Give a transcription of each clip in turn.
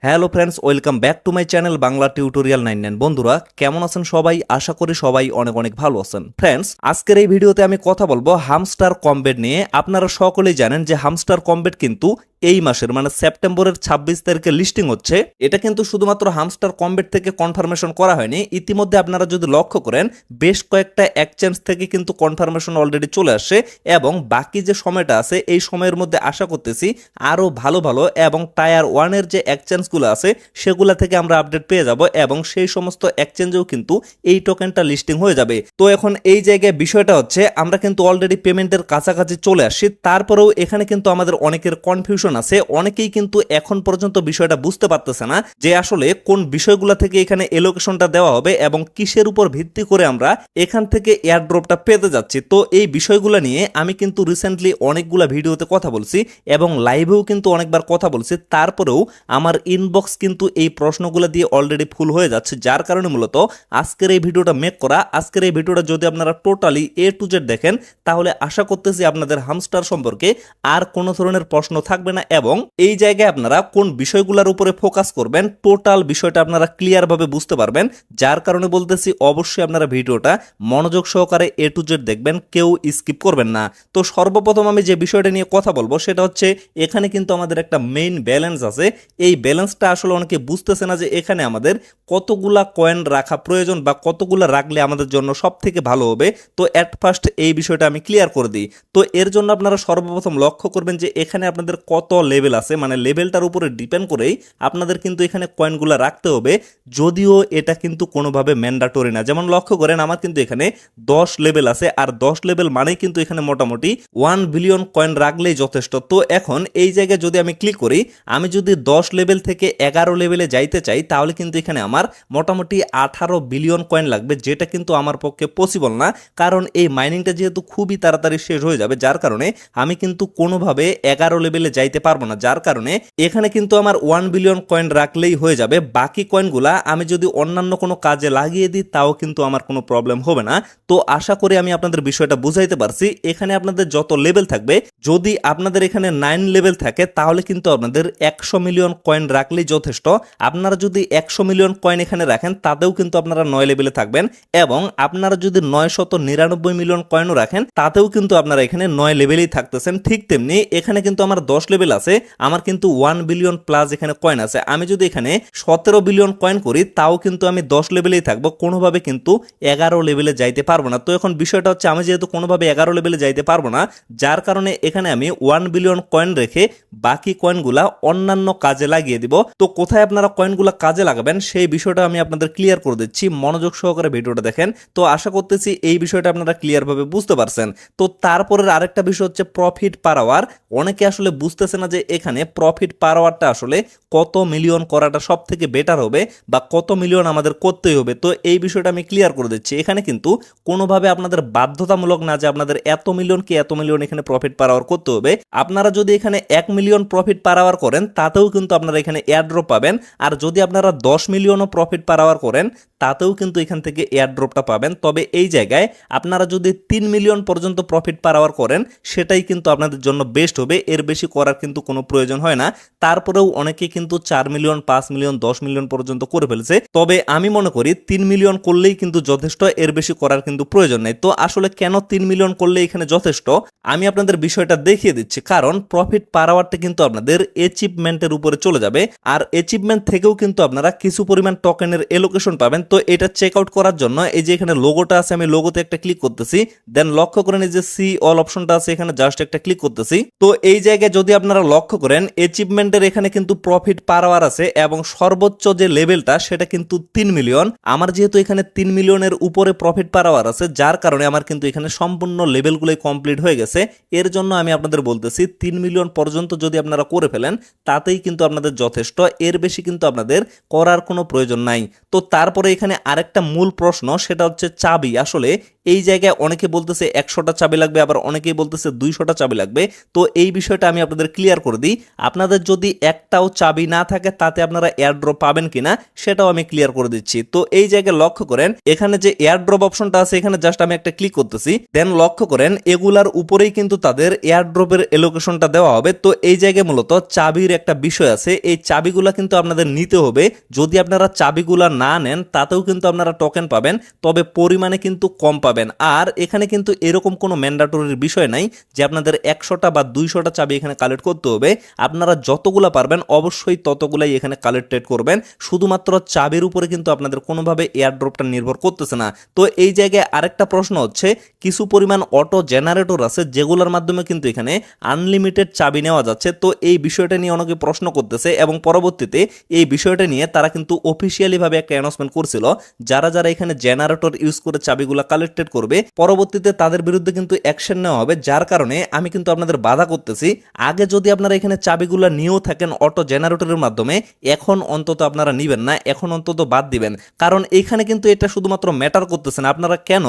Hello friends, welcome back to my channel Bangla tutorial 99। বন্ধুরা কেমন আছেন সবাই? আশা করি সবাই অনেক অনেক ভালো আছেন। ফ্রেন্ডস, আজকের এই ভিডিওতে আমি কথা বলবো হামস্টার কমবেট নিয়ে। আপনারা সকলেই জানেন যে হামস্টার কমবেট কিন্তু এই মাসের মানে সেপ্টেম্বরের 26 তারিখে লিস্টিং হচ্ছে। এটা কিন্তু শুধুমাত্র হামস্টার কমবেট থেকে কনফার্মেশন করা হয়নি, ইতিমধ্যে আপনারা যদি লক্ষ্য করেন বেশ কয়েকটা এক্সচেঞ্জ থেকে কিন্তু কনফার্মেশন অলরেডি চলে আসছে এবং বাকি যে সময়টা আছে এই সময়ের মধ্যে আশা করতেছি আরও ভালো ভালো এবং টায়ার ওয়ানের যে এক্সচেঞ্জগুলো আছে সেগুলা থেকে আমরা আপডেট পেয়ে যাব এবং সেই সমস্ত এক্সচেঞ্জেও কিন্তু এই টোকেনটা লিস্টিং হয়ে যাবে। তো এখন এই জায়গায় বিষয়টা হচ্ছে আমরা কিন্তু অলরেডি পেমেন্টের কাছাকাছি চলে আসছি, তারপরেও এখানে কিন্তু আমাদের অনেকের কনফিউশন আছে। অনেকেই কিন্তু এখন পর্যন্ত বিষয়টা বুঝতে পারতেছে না যে আসলে কোন বিষয়গুলো থেকে এখানে এলোকেশনটা দেওয়া হবে এবং কিসের উপর ভিত্তি করে আমরা এখান থেকে এয়ারড্রপটা পেতে যাচ্ছি। তো এই বিষয়গুলো নিয়ে আমি কিন্তু রিসেন্টলি অনেকগুলা ভিডিওতে কথা বলছি এবং লাইভেও কিন্তু অনেকবার কথা বলছি, তারপরেও আমার ইনবক্স কিন্তু এই প্রশ্নগুলো দিয়ে অলরেডি ফুল হয়ে যাচ্ছে, যার কারণে মূলত আজকের এই ভিডিওটা মেক করা। আজকের এই ভিডিওটা যদি আপনারা টোটালি এ টু জেড দেখেন তাহলে আশা করতেছি আপনাদের হামস্টার সম্পর্কে আর কোনো ধরনের প্রশ্ন থাকবে না এবং এই জায়গায় আপনারা কোন বিষয়গুলোর উপরে ফোকাস করবেন টোটাল বিষয়টা আপনারা ক্লিয়ার ভাবে বুঝতে পারবেন। যার কারণে বলতেছি অবশ্যই আপনারা ভিডিওটা মনোযোগ সহকারে এ টু জেড দেখবেন, কেউ স্কিপ করবেন না। তো সর্বপ্রথম আমি যে বিষয়টা নিয়ে কথা বলবো সেটা হচ্ছে এখানে কিন্তু আমাদের একটা মেইন ব্যালেন্স আছে। এই ব্যালেন্সটা আসলে অনেকে বুঝতেছে না যে এখানে আমাদের কতগুলা কয়েন রাখা প্রয়োজন বা কতগুলা রাখলে আমাদের জন্য সব থেকে ভালো হবে। তো অ্যাট ফার্স্ট এই বিষয়টা আমি ক্লিয়ার করে দিই। তো এর জন্য আপনারা সর্বপ্রথম লক্ষ্য করবেন যে এখানে আপনাদের কত লেভেল আছে, মানে লেভেলটার উপরে ডিপেন্ড করেই আপনাদের কিন্তু এখানে কয়েনগুলা রাখতে হবে, যদিও এটা কিন্তু কোনোভাবে ম্যান্ডাটরি না। যেমন লক্ষ্য করেন আমার কিন্তু এখানে 10 লেভেল আছে, আর 10 লেভেল মানেই কিন্তু এখানে মোটামুটি 1 বিলিয়ন কয়েন রাখলেই যথেষ্ট। তো এখন এই জায়গায় যদি আমি ক্লিক করি, আমি যদি 10 লেভেল থেকে 11 লেভেলে যাইতে চাই তাহলে কিন্তু এখানে আমার মোটামুটি 18 বিলিয়ন কয়েন লাগবে, যেটা কিন্তু আমার পক্ষে পসিবল না, কারণ এই মাইনিংটা যেহেতু খুবই তাড়াতাড়ি শেষ হয়ে যাবে, যার কারণে আমি কিন্তু কোনোভাবে 11 লেভেলে যাইতে পারবো না। যার কারণে এখানে কিন্তু আমার 1 বিলিয়ন কয়েন রাখলেই হয়ে যাবে। বাকি কয়েনগুলা আমি যদি অন্যান্য কোনো কাজে লাগিয়ে দিই তাও কিন্তু আমার কোনো প্রবলেম হবে না। তো আশা করি আমি আপনাদের বিষয়টা বুঝাইতে পারছি। এখানে আপনাদের যত লেভেল থাকবে, যদি আপনাদের এখানে 9 লেভেল থাকে তাহলে কিন্তু আপনাদের 100 মিলিয়ন কয়েন রাখলেই যথেষ্ট। আপনারা যদি 100 মিলিয়ন কয়েন এখানে রাখেন তাতেও কিন্তু আপনারা 9 লেভেলে থাকবেন এবং আপনারা যদি 999 মিলিয়ন কয়েনও রাখেন তাতেও কিন্তু আপনারা এখানে 9 লেভেলেই থাকতেছেন। ঠিক তেমনি এখানে কিন্তু আমার 10 লেভেল আছে, আমার কিন্তু 1 বিলিয়ন প্লাস এখানে কয়েন আছে। আমি যদি এখানে 17 বিলিয়ন কয়েন করি তাও কিন্তু আমি 10 লেভেলেই থাকবো, কোনোভাবে কিন্তু 11 লেভেলে যাইতে পারবো না। তো এখন বিষয়টা হচ্ছে আমি যেহেতু কোনোভাবে 11 লেভেলে যাইতে পারবো না, যার কারণে এখানে আমি 1 বিলিয়ন কয়েন রেখে বাকি কয়েনগুলা অন্যান্য কাজে লাগিয়ে দিব। তো কোথায় আপনারা কয়েনগুলা কাজে লাগাবেন সেই বিষয়টা আমি আপনাদের ক্লিয়ার করে দিচ্ছি, মনোযোগ সহকারে ভিডিওটা দেখেন। তো আশা করতেছি এই বিষয়টা আপনারা ক্লিয়ার ভাবে বুঝতে পারছেন। তো তারপরের আরেকটা বিষয় হচ্ছে প্রফিট পার আওয়ার। অনেকে আসলে বুঝতেছে না যে এখানে প্রফিট পার আওয়ারটা আসলে কত মিলিয়ন করাটা সব থেকে বেটার হবে বা কত মিলিয়ন আমাদের করতেই হবে। তো এই বিষয়টা আমি ক্লিয়ার করে দিচ্ছি। এখানে কিন্তু কোনোভাবে আপনাদের বাধ্যতামূলক না যে আপনাদের এত মিলিয়ন কি এত মিলিয়ন এখানে প্রফিট পার আওয়ার করতে হবে। আপনারা যদি এখানে 1 মিলিয়ন প্রফিট পার আওয়ার করেন তাতেও কিন্তু আপনারা এখানে এয়ারড্রপ পাবেন, আর যদি আপনারা 10 মিলিয়নও প্রফিট পার আওয়ার করেন তাতেও কিন্তু এখান থেকে এয়ারড্রপটা পাবেন। তবে এই জায়গায় আপনারা যদি 3 মিলিয়ন পর্যন্ত প্রফিট পার আওয়ার করেন সেটাই কিন্তু আপনাদের জন্য বেস্ট হবে, এর বেশি করার কিন্তু কোনো প্রয়োজন হয় না। তারপরেও অনেকে কিন্তু 4 মিলিয়ন 5 মিলিয়ন 10 মিলিয়ন পর্যন্ত করে ফেলছে, তবে আমি মনে করি 3 মিলিয়ন করলেই কিন্তু যথেষ্ট, এর বেশি করার কিন্তু প্রয়োজন নেই। তো আসলে কেন 3 মিলিয়ন করলে এখানে যথেষ্ট আমি আপনাদের বিষয়টা দেখিয়ে দিচ্ছি, কারণ প্রফিট পার আওয়ারটা কিন্তু আপনাদের অ্যাচিভমেন্টের উপরে চলে যাবে, আর অ্যাচিভমেন্ট থেকেও কিন্তু আপনারা কিছু পরিমাণ টোকেনের এলোকেশন পাবেন। তো এটা চেক আউট করার জন্য এই যে এখানে লোগোটা আছে, আমি লোগোতে একটা ক্লিক করতেছি, দেন লক্ষ্য করেন এই যে সি অল অপশনটা আছে, এখানে জাস্ট একটা ক্লিক করতেছি। তো এই জায়গায় যদি আপনারা লক্ষ্য করেন অ্যাচিভমেন্টের এখানে কিন্তু প্রফিট পার আওয়ার আছে এবং সর্বোচ্চ যে লেভেলটা সেটা কিন্তু 3 মিলিয়ন। আমার যেহেতু এখানে 3 মিলিয়নের উপরে প্রফিট পার আওয়ার আছে, যার কারণে আমার কিন্তু এখানে সম্পূর্ণ লেভেলগুলোই কমপ্লিট হয়ে গেছে। এর জন্য আমি আপনাদের বলতেছি 3 মিলিয়ন পর্যন্ত যদি আপনারা করে ফেলেন তাতেই কিন্তু আপনাদের যথেষ্ট, এর বেশি কিন্তু আপনাদের করার কোনো প্রয়োজন নাই। তো তারপরে এখানে আরেকটা মূল প্রশ্ন, সেটা হচ্ছে চাবি। আসলে এই জায়গায় অনেকে বলতেছে 100টা চাবি লাগবে, আবার অনেকেই বলতেছে 200টা চাবি লাগবে। তো এই বিষয়টা আমি আপনাদের ক্লিয়ার করে দিই। আপনাদের যদি একটাও চাবি না থাকে তাতে আপনারা এয়ারড্রপ পাবেন কিনা সেটাও আমি ক্লিয়ার করে দিচ্ছি। তো এই জায়গায় লক্ষ্য করেন এখানে যে এয়ারড্রপ অপশনটা আছে এখানে জাস্ট আমি একটা ক্লিক করতেছি, দেন লক্ষ্য করেন এগুলার উপরেই কিন্তু তাদের এয়ারড্রপের এলোকেশনটা দেওয়া হবে। তো এই জায়গায় মূলত চাবির একটা বিষয় আছে, এই চাবিগুলা কিন্তু আপনাদের নিতে হবে। যদি আপনারা চাবিগুলা না নেন তাতেও কিন্তু আপনারা টোকেন পাবেন, তবে পরিমাণে কিন্তু কম পাবেন। আর এখানে কিন্তু এরকম কোনো ম্যান্ডেটরির বিষয় নাই যে আপনাদের 100টা বা 200টা চাবি এখানে কালেক্ট করতে হবে। আপনারা যতগুলা পারবেন অবশ্যই ততগুলাই এখানে কালেক্টেড করবেন। শুধুমাত্র চাবির উপরে কিন্তু আপনাদের কোনোভাবে এয়ারড্রপটা নির্ভর করতেছে না। তো এই জায়গায় আরেকটা প্রশ্ন হচ্ছে, কিছু পরিমাণ অটো জেনারেটর আছে যেগুলোর মাধ্যমে কিন্তু এখানে আনলিমিটেড চাবি নেওয়া যাচ্ছে। তো এই বিষয়টা নিয়ে অনেকে প্রশ্ন করতেছে এবং পরবর্তীতে এই বিষয়টা নিয়ে তারা কিন্তু অফিসিয়ালি ভাবে একটা অ্যানাউন্সমেন্ট করছিল, যারা যারা এখানে জেনারেটর ইউজ করে চাবিগুলো কালেক্টেড করবে পরবর্তীতে তাদের বিরুদ্ধে কিন্তু অ্যাকশন নেওয়া হবে। যার কারণে আমি কিন্তু আপনাদের বাধা করতেছি, আগে যদি আপনারা এখানে চাবিগুলো নিয়েও থাকেন অটো জেনারেটরের মাধ্যমে, এখন অন্তত আপনারা নিবেন না, এখন অন্তত বাদ দিবেন। কারণ এখানে কিন্তু এটা শুধুমাত্র ম্যাটার করতেছে না আপনারা কেন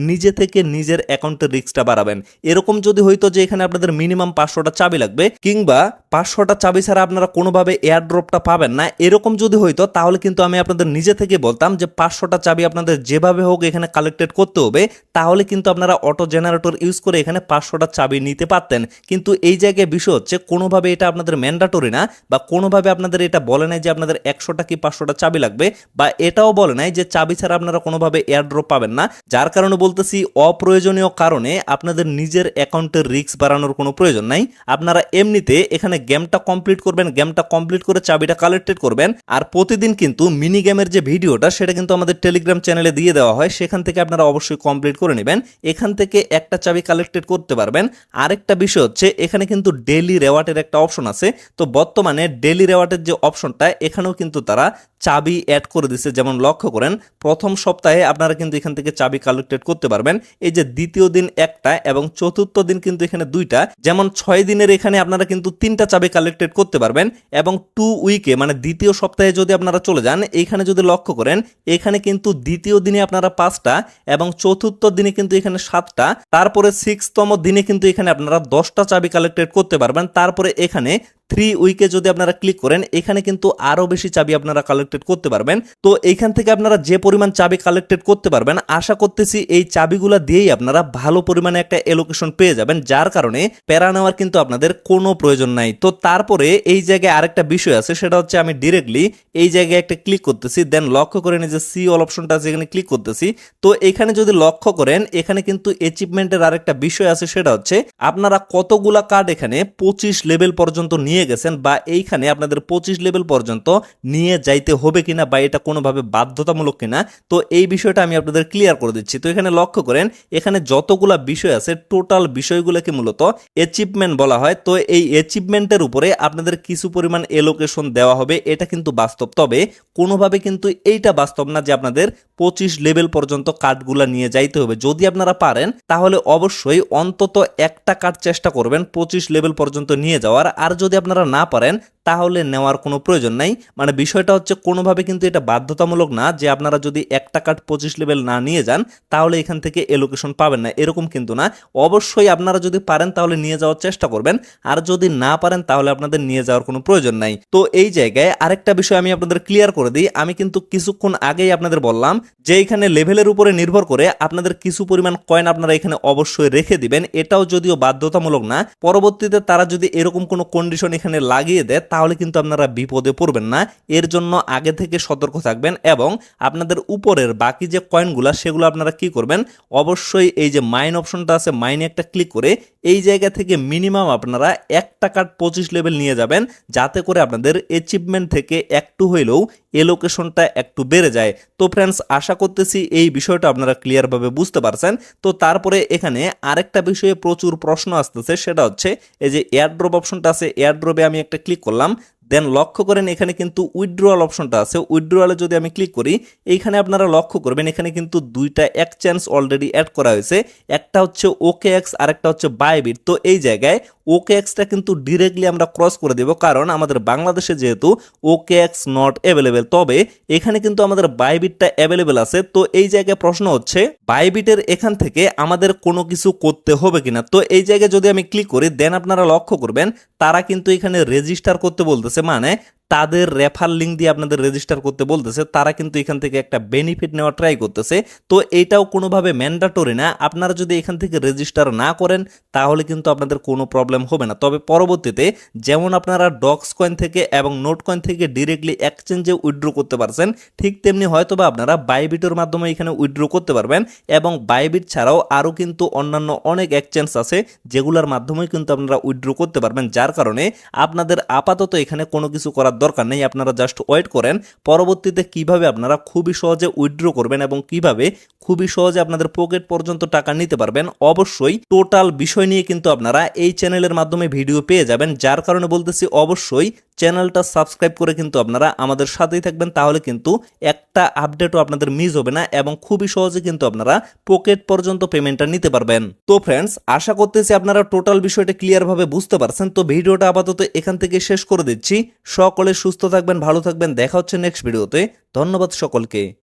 নিজে থেকে নিজের অ্যাকাউন্টের রিস্কটা বাড়াবেন। এরকম যদি হইতো যে এখানে আপনাদের মিনিমাম 500টা চাবি লাগবে কিংবা 500টা চাবি ছাড়া আপনারা কোনোভাবে এয়ারড্রপটা পাবেন না, এরকম যদি হইতো তাহলে কিন্তু আমি আপনাদের নিজে থেকে বলতাম যে 500টা চাবি আপনাদের যেভাবে হোক এখানে কালেক্টেড করতে হবে, তাহলে কিন্তু আপনারা অটো জেনারেটর ইউজ করে এখানে 500টা চাবি নিতে পারতেন। কিন্তু এই জায়গায় বিষয় হচ্ছে কোনোভাবে এটা আপনাদের ম্যান্ডেটরি না, বা কোনোভাবে আপনাদের এটা বলে নাই যে আপনাদের 100টা কি 500টা চাবি লাগবে, বা এটাও বলে নাই যে চাবি ছাড়া আপনারা কোনোভাবে এয়ারড্রপ পাবেন না। যার কারণে বলতেছি অপ্রয়োজনীয় কারণে আপনাদের নিজের অ্যাকাউন্টের রিস্ক বাড়ানোর কোনো প্রয়োজন নাই। আপনারা এমনিতে এখানে গেমটা কমপ্লিট করবেন, গেমটা কমপ্লিট করে চাবিটা কালেক্টেড করবেন। আর প্রতিদিন কিন্তু মিনি গেমের যে ভিডিওটা সেটা কিন্তু আমাদের টেলিগ্রাম চ্যানেলে দিয়ে দেওয়া হয়, সেখান থেকে আপনারা অবশ্যই কমপ্লিট করে নেবেন। এখান থেকে একটা চাবি কালেক্টেড করতে পারবেন। আরেকটা বিষয় হচ্ছে এখানে কিন্তু ডেইলি রেওয়ার্ডের একটা অপশন আছে। তো বর্তমানে ডেইলি রেওয়ার্ডের যে অপশনটা এখানেও কিন্তু তারা চাবি অ্যাড করে দিচ্ছে। যেমন লক্ষ্য করেন প্রথম সপ্তাহে আপনারা কিন্তু এখান থেকে চাবি কালেক্টেড করতে পারবেন। এই যে দ্বিতীয় দিন একটা এবং চতুর্থ দিন কিন্তু এখানে 2টা, যেমন 6 দিনের এখানে আপনারা কিন্তু 3টা চাবি কালেক্টেড করতে পারবেন। এবং 2 উইকে মানে দ্বিতীয় সপ্তাহে যদি আপনারা চলে যান এইখানে যদি লক্ষ্য করেন এখানে কিন্তু দ্বিতীয় দিনে আপনারা 5টা এবং চতুর্থ দিনে কিন্তু এখানে 7টা, তারপরে 6তম দিনে কিন্তু এখানে আপনারা 10টা চাবি কালেক্টেড করতে পারবেন। তারপরে এখানে 3 উইকে যদি আপনারা ক্লিক করেন এখানে কিন্তু আরো বেশি চাবি আপনারা কালেক্টেড করতে পারবেন। তো এইখান থেকে আপনারা যে পরিমাণ চাবি কালেক্টেড করতে পারবেন আশা করতেছি এই চাবিগুলা দিয়েই আপনারা ভালো পরিমাণে একটা এলোকেশন পেয়ে যাবেন, যার কারণে প্যারা নেওয়ার কিন্তু আপনাদের কোনো প্রয়োজন নাই। তো তারপরে এই জায়গায় আরেকটা বিষয় আছে, সেটা হচ্ছে আমি ডিরেক্টলি এই জায়গায় একটা ক্লিক করতেছি, দেন লক্ষ্য করেন এই যে সি অল অপশনটা আছে এখানে ক্লিক করতেছি। তো এখানে যদি লক্ষ্য করেন এখানে কিন্তু অ্যাচিভমেন্টের আরেকটা বিষয় আছে, সেটা হচ্ছে আপনারা কতগুলা কার্ড এখানে 25 লেভেল পর্যন্ত নিয়ে গেছেন, বা এইখানে আপনাদের 25 লেভেল পর্যন্ত নিয়ে যাইতে হবে কিনা বা এটা কোনোভাবে বাধ্যতামূলক কিনা। তো এই বিষয়টা আমি আপনাদের ক্লিয়ার করে দিচ্ছি। তো এখানে লক্ষ্য করেন এখানে যতগুলা বিষয় আছে টোটাল বিষয়গুলোকে মূলত অ্যাচিভমেন্ট বলা হয়। তো এই অ্যাচিভমেন্টের উপরে আপনাদের কিছু পরিমাণ এলোকেশন দেওয়া হবে, এটা কিন্তু বাস্তব। তবে কোনোভাবে কিন্তু এইটা বাস্তব না যে আপনাদের 25 লেভেল পর্যন্ত কার্ডগুলা নিয়ে যাইতে হবে। যদি আপনারা পারেন তাহলে অবশ্যই অন্তত একটা কার্ড চেষ্টা করবেন 25 লেভেল পর্যন্ত নিয়ে যাওয়ার। আর যদি আপনারা না পারেন তাহলে নেওয়ার কোনো প্রয়োজন নাই। মানে বিষয়টা হচ্ছে কোনোভাবে কিন্তু এটা বাধ্যতামূলক না যে আপনারা যদি একটা কার্ড 25 লেভেল না নিয়ে যান তাহলে এখান থেকে এলোকেশন পাবেন না, এরকম কিন্তু না। অবশ্যই আপনারা যদি পারেন তাহলে নিয়ে যাওয়ার চেষ্টা করবেন, আর যদি না পারেন তাহলে আপনাদের নিয়ে যাওয়ার কোনো প্রয়োজন নাই। তো এই জায়গায় আরেকটা বিষয় আমি আপনাদের ক্লিয়ার করে দিই। আমি কিন্তু কিছুক্ষণ আগেই আপনাদের বললাম যে এখানে লেভেলের উপরে নির্ভর করে আপনাদের কিছু পরিমাণ কয়েন আপনারা এখানে অবশ্যই রেখে দিবেন, এটাও যদিও বাধ্যতামূলক না। পরবর্তীতে তারা যদি এরকম কোনো কন্ডিশন এখানে লাগিয়ে দেয় তাহলে কিন্তু আপনারা বিপদে পড়বেন না। এর জন্য আগে থেকে সতর্ক থাকবেন এবং আপনাদের উপরের বাকি যে কয়েনগুলো সেগুলো আপনারা কি করবেন, অবশ্যই এই যে মাইন অপশনটা আছে মাইনে একটা ক্লিক করে এই জায়গা থেকে মিনিমাম আপনারা একটা কার্ড 25 লেভেল নিয়ে যাবেন, যাতে করে আপনাদের অ্যাচিভমেন্ট থেকে একটু হইলেও এলোকেশনটা একটু বেড়ে যায়। তো ফ্রেন্ডস আশা করতেছি এই বিষয়টা আপনারা ক্লিয়ারভাবে বুঝতে পারছেন। তো তারপরে এখানে আরেকটা বিষয়ে প্রচুর প্রশ্ন আসতেছে, সেটা হচ্ছে এই যে এয়ারড্রপ অপশনটা আছে, এয়ারড্রপে আমি একটা ক্লিক করলাম, দেন লক্ষ্য করেন এখানে কিন্তু উইথড্রয়াল অপশনটা আছে। উইথড্রয়ালে যদি আমি ক্লিক করি এইখানে আপনারা লক্ষ্য করবেন এখানে কিন্তু 2টা এক্সচেঞ্জ অলরেডি অ্যাড করা হয়েছে, একটা হচ্ছে OKX আর একটা হচ্ছে বাইবিট। তো এই জায়গায় OKX-টা কিন্তু ডিরেক্টলি আমরা ক্রস করে দেব, কারণ আমাদের বাংলাদেশে যেহেতু OKX নট অ্যাভেলেবেল। তবে এখানে কিন্তু আমাদের বাইবিটটা অ্যাভেলেবেল আছে। তো এই জায়গায় প্রশ্ন হচ্ছে বাইবিটের এখান থেকে আমাদের কোনো কিছু করতে হবে কিনা। তো এই জায়গায় যদি আমি ক্লিক করি, দেন আপনারা লক্ষ্য করবেন তারা কিন্তু এখানে রেজিস্টার করতে বলতেছে, মানে তাদের রেফার লিঙ্ক দিয়ে আপনাদের রেজিস্টার করতে বলতেছে। তারা কিন্তু এখান থেকে একটা বেনিফিট নেওয়া ট্রাই করতেছে। তো এইটাও কোনোভাবে ম্যান্ডেটরি না, আপনারা যদি এখান থেকে রেজিস্টার না করেন তাহলে কিন্তু আপনাদের কোনো প্রবলেম হবে না। তবে পরবর্তীতে যেমন আপনারা ডক্স কয়েন থেকে এবং নোট কয়েন থেকে ডিরেক্টলি এক্সচেঞ্জে উইথড্র করতে পারছেন, ঠিক তেমনি হয়তোবা আপনারা বাইবিটের মাধ্যমে এখানে উইথড্র করতে পারবেন। এবং বাইবিট ছাড়াও আরও কিন্তু অন্যান্য অনেক এক্সচেঞ্জ আছে যেগুলোর মাধ্যমে কিন্তু আপনারা উইথড্র করতে পারবেন, যার কারণে আপনাদের আপাতত এখানে কোনো কিছু করার দরকার নেই। আপনারা জাস্ট ওয়েট করেন পরবর্তীতে কিভাবে আপনারা খুবই সহজে উইথড্র করবেন এবং কিভাবে খুবই সহজে আপনাদের পকেট পর্যন্ত টাকা নিতে পারবেন। অবশ্যই টোটাল বিষয় নিয়ে কিন্তু আপনারা এই চ্যানেলের মাধ্যমে ভিডিও পেয়ে যাবেন, যার কারণে বলতেছি অবশ্যই চ্যানেলটা সাবস্ক্রাইব করে কিন্তু আপনারা আমাদের সাথেই থাকবেন। তাহলে কিন্তু একটা আপডেটও আপনাদের মিস হবে না এবং খুবই সহজে কিন্তু আপনারা পকেট পর্যন্ত পেমেন্টটা নিতে পারবেন। তো ফ্রেন্ডস, আশা করতেছি আপনারা টোটাল বিষয়টা ক্লিয়ারভাবে বুঝতে পারছেন। তো ভিডিওটা আপাতত এখান থেকে শেষ করে দিচ্ছি। সকলে সুস্থ থাকবেন, ভালো থাকবেন, দেখা হচ্ছে নেক্সট ভিডিওতে। ধন্যবাদ সকলকে।